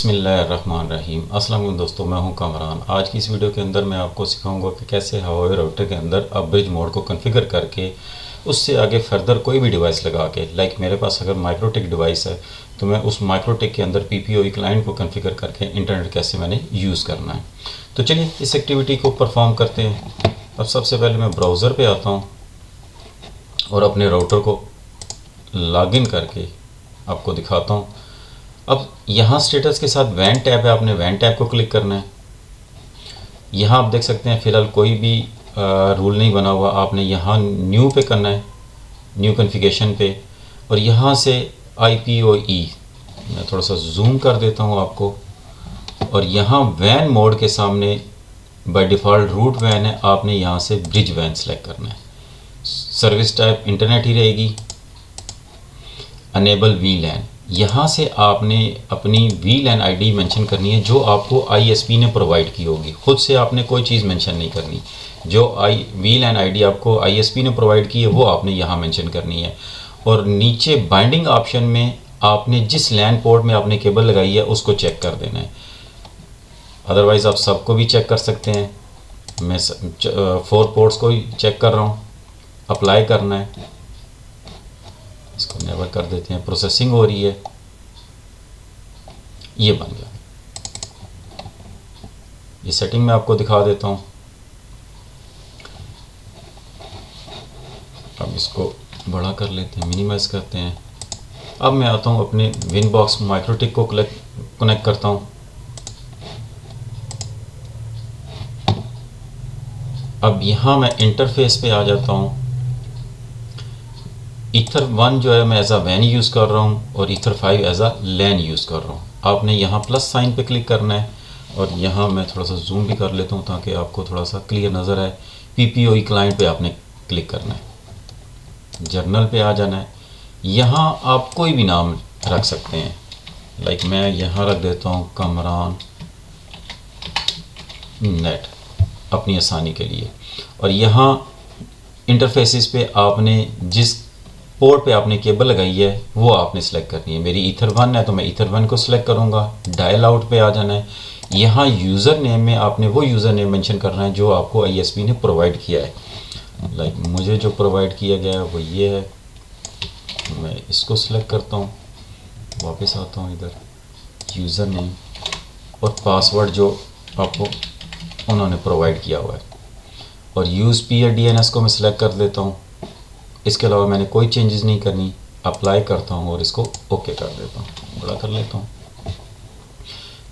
बिस्मिल्लाहिर्रहमानिर्रहीम। अस्सलाम वालेकुम दोस्तों, मैं हूं कामरान। आज की इस वीडियो के अंदर मैं आपको सिखाऊंगा कि कैसे हवावे राउटर के अंदर आप ब्रिज मोड को कॉन्फ़िगर करके उससे आगे फर्दर कोई भी डिवाइस लगा के, लाइक मेरे पास अगर माइक्रोटिक डिवाइस है तो मैं उस माइक्रोटिक के अंदर पीपीओई क्लाइंट को कॉन्फ़िगर करके इंटरनेट कैसे मैंने यूज़ करना है। तो चलिए इस एक्टिविटी को परफॉर्म करते हैं। अब सबसे पहले मैं ब्राउज़र पर आता हूँ और अपने राउटर को लॉगिन करके आपको दिखाता हूँ। अब यहाँ स्टेटस के साथ वैन टैब है, आपने वैन टैब को क्लिक करना है। यहाँ आप देख सकते हैं फ़िलहाल कोई भी रूल नहीं बना हुआ, आपने यहाँ न्यू पे करना है, न्यू कॉन्फ़िगरेशन पे, और यहाँ से IPOE मैं थोड़ा सा जूम कर देता हूँ आपको, और यहाँ वैन मोड के सामने बाय डिफ़ॉल्ट रूट वैन है, आपने यहाँ से ब्रिज वैन सेलेक्ट करना है। सर्विस टाइप इंटरनेट ही रहेगी। अनेबल VLAN, यहाँ से आपने अपनी VLAN आईडी मेंशन करनी है जो आपको ISP ने प्रोवाइड की होगी। ख़ुद से आपने कोई चीज़ मेंशन नहीं करनी। जो VLAN आईडी आपको ISP ने प्रोवाइड की है वो आपने यहाँ मेंशन करनी है। और नीचे बाइंडिंग ऑप्शन में आपने जिस लैन पोर्ट में आपने केबल लगाई है उसको चेक कर देना है। अदरवाइज़ आप सबको भी चेक कर सकते हैं। मैं 4 पोर्ट्स को ही चेक कर रहा हूँ। अप्लाई करना है, इसको नेवर कर देते हैं। प्रोसेसिंग हो रही है, ये बन गया। ये सेटिंग मैं आपको दिखा देता हूँ। अब इसको बड़ा कर लेते हैं, मिनिमाइज करते हैं। अब मैं आता हूँ अपने विनबॉक्स माइक्रोटिक को कनेक्ट करता हूँ। अब यहाँ मैं इंटरफेस पे आ जाता हूँ। ईथर 1 जो है मैं एज आ वैन यूज़ कर रहा हूँ और ईथर 5 एज आ लैन यूज़ कर रहा हूँ। आपने यहाँ प्लस साइन पे क्लिक करना है, और यहाँ मैं थोड़ा सा जूम भी कर लेता हूँ ताकि आपको थोड़ा सा क्लियर नज़र आए। PPOE क्लाइंट पे आपने क्लिक करना है, जर्नल पे आ जाना है। यहाँ आप कोई भी नाम रख सकते हैं, लाइक मैं यहाँ रख देता हूँ कामरान नेट अपनी आसानी के लिए। और यहाँ इंटरफेसिस पे आपने जिस पोर्ट पे आपने केबल लगाई है वो आपने सेलेक्ट करनी है। मेरी ईथर 1 है तो मैं ईथर 1 को सिलेक्ट करूँगा। डायल आउट पे आ जाना है। यहाँ यूज़र नेम में आपने वो यूज़र नेम मेंशन करना है जो आपको ISP ने प्रोवाइड किया है। लाइक मुझे जो प्रोवाइड किया गया है वो ये है, मैं इसको सिलेक्ट करता हूँ। वापस आता हूँ इधर, यूज़र नेम और पासवर्ड जो आपको उन्होंने प्रोवाइड किया हुआ है, और यूज़ पीयर DNS को मैं सिलेक्ट कर देता हूँ। इसके अलावा मैंने कोई चेंजेस नहीं करनी। अप्लाई करता हूँ और इसको ओके कर देता हूँ, बड़ा कर लेता हूँ।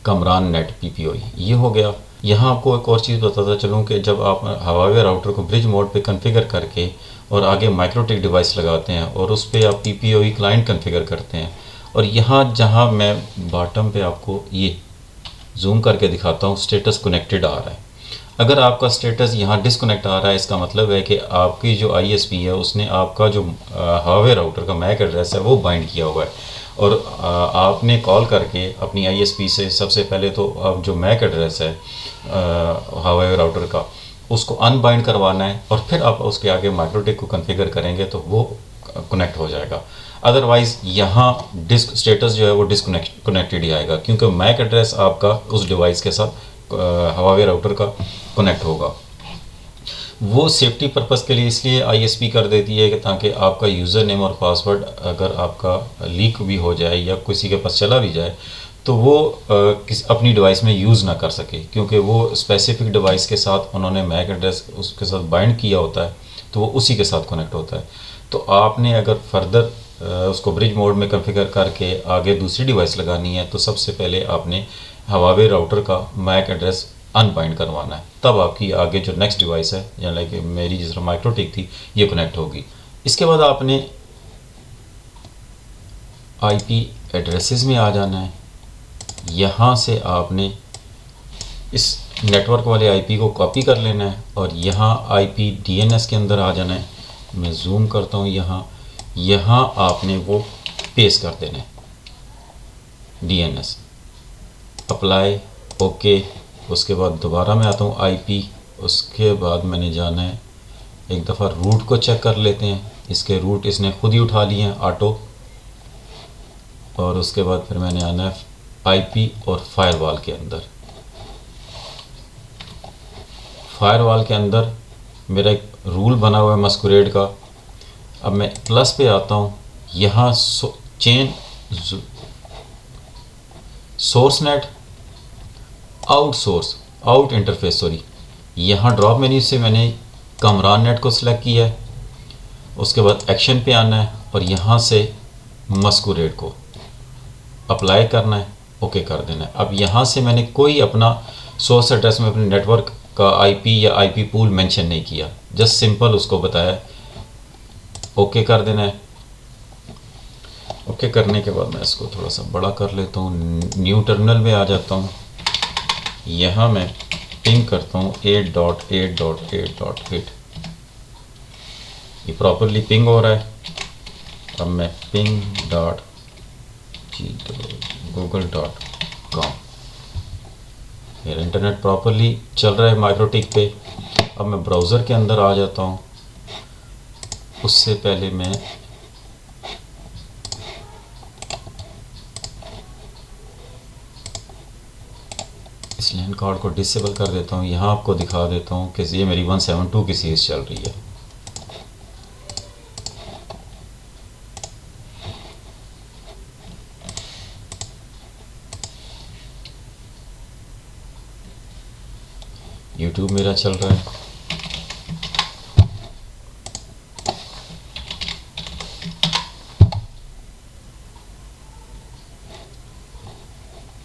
कामरान नेट PPOE ये हो गया। यहाँ आपको एक और चीज़ बताता चलूँ कि जब आप हवावे राउटर को ब्रिज मोड पे कॉन्फ़िगर करके और आगे माइक्रोटिक डिवाइस लगाते हैं और उस पर आप PPOE क्लाइंट कॉन्फ़िगर करते हैं, और यहाँ जहाँ मैं बॉटम पे आपको ये जूम करके दिखाता हूँ स्टेटस कनेक्टेड आ रहा है। अगर आपका स्टेटस यहाँ डिसकनेक्ट आ रहा है, इसका मतलब है कि आपकी जो ISP है उसने आपका जो हवावे राउटर का मैक एड्रेस है वो बाइंड किया हुआ है, और आपने कॉल करके अपनी ISP से सबसे पहले तो अब जो मैक एड्रेस है हवावे राउटर का उसको अनबाइंड करवाना है, और फिर आप उसके आगे माइक्रोटिक को कॉन्फ़िगर करेंगे तो वो कनेक्ट हो जाएगा। अदरवाइज़ यहाँ डिस्क स्टेटस जो है वो डिसकनेक्टेड ही आएगा, क्योंकि मैक एड्रेस आपका उस डिवाइस के साथ हवावे राउटर का कनेक्ट होगा। वो सेफ्टी पर्पस के लिए इसलिए ISP कर देती है कि ताकि आपका यूज़र नेम और पासवर्ड अगर आपका लीक भी हो जाए या किसी के पास चला भी जाए तो वो अपनी डिवाइस में यूज़ ना कर सके, क्योंकि वो स्पेसिफिक डिवाइस के साथ उन्होंने मैक एड्रेस उसके साथ बाइंड किया होता है तो वो उसी के साथ कनेक्ट होता है। तो आपने अगर फर्दर उसको ब्रिज मोड में कॉन्फ़िगर करके आगे दूसरी डिवाइस लगानी है तो सबसे पहले आपने हवावे राउटर का मैक एड्रेस अनबाइंड करवाना है, तब आपकी आगे जो नेक्स्ट डिवाइस है या लाइक मेरी जिस तरह माइक्रोटिक थी ये कनेक्ट होगी। इसके बाद आपने IP एड्रेसेस में आ जाना है। यहाँ से आपने इस नेटवर्क वाले IP को कॉपी कर लेना है और यहाँ IP DNS के अंदर आ जाना है। मैं जूम करता हूँ, यहाँ आपने वो पेस्ट कर देना है DNS। Apply okay. उसके बाद दोबारा मैं आता हूँ IP। उसके बाद मैंने जाना है, एक दफ़ा रूट को चेक कर लेते हैं। इसके रूट इसने खुद ही उठा लिए हैं ऑटो, और उसके बाद फिर मैंने आना है आईपी और फायरवॉल के अंदर। फायरवॉल के अंदर मेरा एक रूल बना हुआ है मस्कुरेड का। अब मैं प्लस पे आता हूँ, यहाँ chain source net out interface sorry, यहाँ ड्रॉप मेन्यू से मैंने कामरान नेट को सिलेक्ट किया है। उसके बाद एक्शन पे आना है और यहाँ से मस्कुरेड को अप्लाई करना है, ओके कर देना है। अब यहाँ से मैंने कोई अपना सोर्स एड्रेस में अपने नेटवर्क का आईपी या आईपी पूल मेंशन नहीं किया, जस्ट सिंपल उसको बताया, ओके कर देना है। ओके करने के बाद मैं इसको थोड़ा सा बड़ा कर लेता हूँ, न्यू टर्मिनल में आ जाता हूँ। यहाँ मैं पिंग करता हूँ 8.8.8.8, ये प्रॉपरली पिंग हो रहा है। अब मैं ping.google.com, मेरा इंटरनेट प्रॉपरली चल रहा है माइक्रोटिक पे। अब मैं ब्राउज़र के अंदर आ जाता हूँ। उससे पहले मैं इस लैन कार्ड को डिसेबल कर देता हूँ। यहाँ आपको दिखा देता हूँ कि ये मेरी 172 की सीरीज़ चल रही है। यूट्यूब मेरा चल रहा है।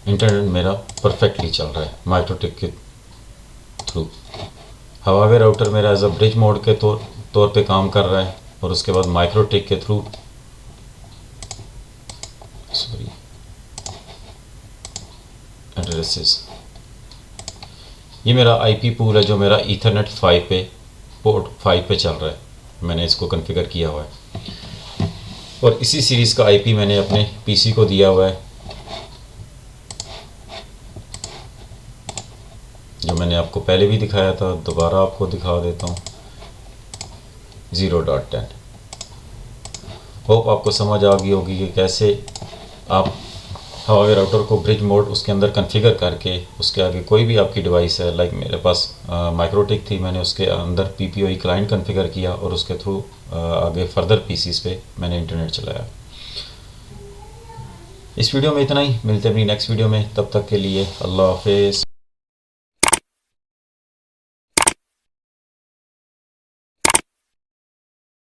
इंटरनेट मेरा परफेक्टली चल रहा है माइक्रोटिक के थ्रू। हवावे राउटर मेरा एज अ ब्रिज मोड के तौर पे काम कर रहा है और उसके बाद माइक्रोटिक के थ्रू एड्रेसेस। ये मेरा आईपी पूल है जो मेरा ईथरनेट 5 पे पोर्ट 5 पे चल रहा है, मैंने इसको कॉन्फ़िगर किया हुआ है। और इसी सीरीज़ का आईपी मैंने अपने पीसी को दिया हुआ है, जो मैंने आपको पहले भी दिखाया था, दोबारा आपको दिखा देता हूँ 0.10। होप आपको समझ आ गई होगी कि कैसे आप हवावे राउटर को ब्रिज मोड उसके अंदर कॉन्फ़िगर करके उसके आगे कोई भी आपकी डिवाइस है, लाइक मेरे पास माइक्रोटिक थी, मैंने उसके अंदर PPOE क्लाइंट कॉन्फ़िगर किया और उसके थ्रू आगे फर्दर पीसीस पे मैंने इंटरनेट चलाया। इस वीडियो में इतना ही, मिलते हैं अपनी नेक्स्ट वीडियो में, तब तक के लिए अल्लाह हाफिज़।